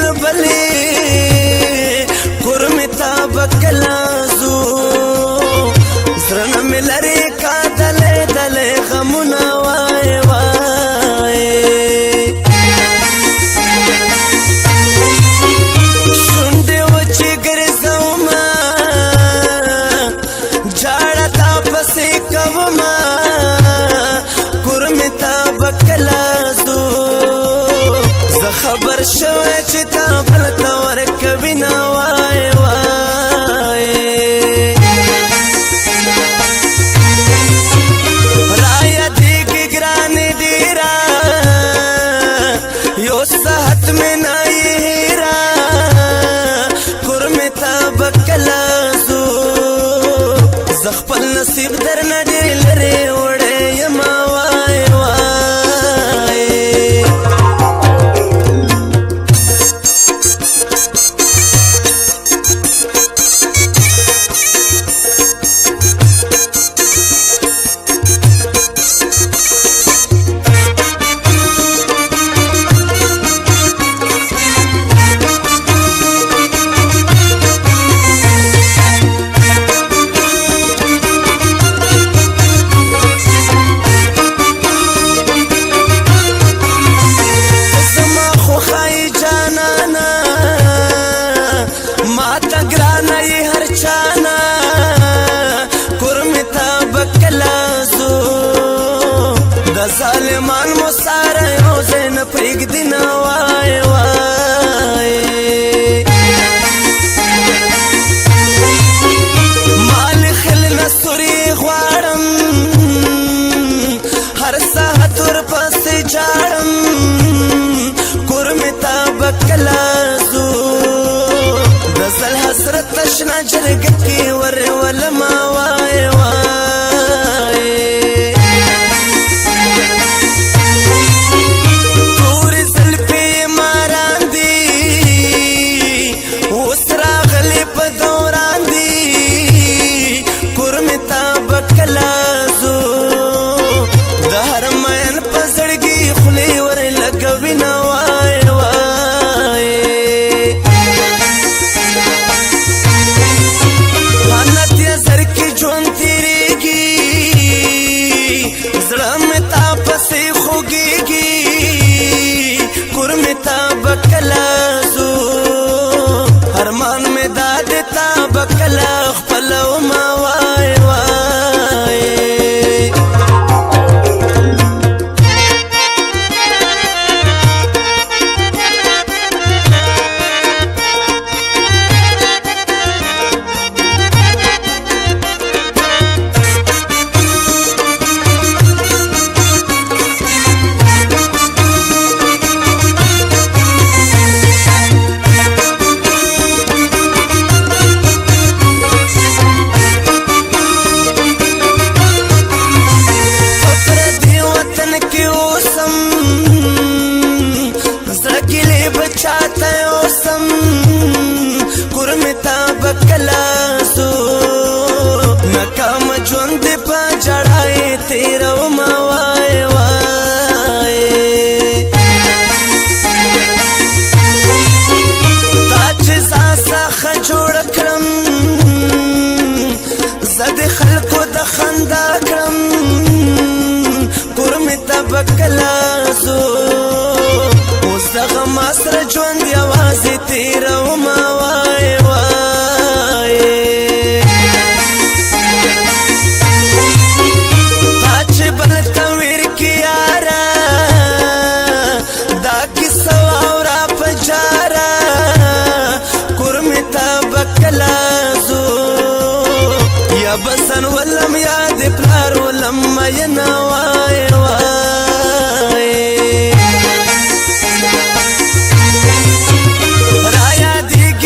بلبلې قرمتا بکلازو زرنه مې لرې کا دلې دلې غمونه وای وای شونډې وچې ګرځومه جاړه تا پسې کومه قرمتا بکلازو زه خبر شوی چې تا بل ته ورکوي نه وای وای رایادېږي ګرانې ډېره یو ساعت مې نه یې هېره قرمې ته به کله ځو زه خپل نصیب درنه ډېر لرې وړی یمه وای وای ظالمان مو ساره یو ځای نه پرېږدي نه وای وای مال خل نستوري غواړم هر ساعت ورپسې جاړم قرمې ته به کله ځو د زل حسرت تشنه جرګه کې ورولمه وای وای ارمان میں دادتا بکلا خپلو ما وای وای ناکام ژوند په جړای تیرو ما وای وای تا چې څخه جوړ کړم زه د خلکو د خندا کړم قرمې ته به کله ځو اوس دغه ما سره ژوند یوازې تیرو ما وای وای یا بسن ولم یاد پلار ولم مینا وای وای را یادېږي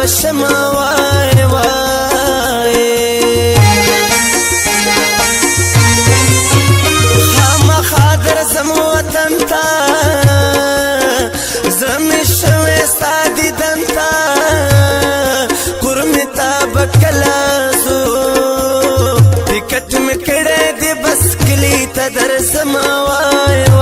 بشما وای وای خامخا درځم وطن ته زړه مې شوی ستا دیدن ته کورمې ته به کله ځو ټکټ مې کړی دی بس کلي ته درځم وای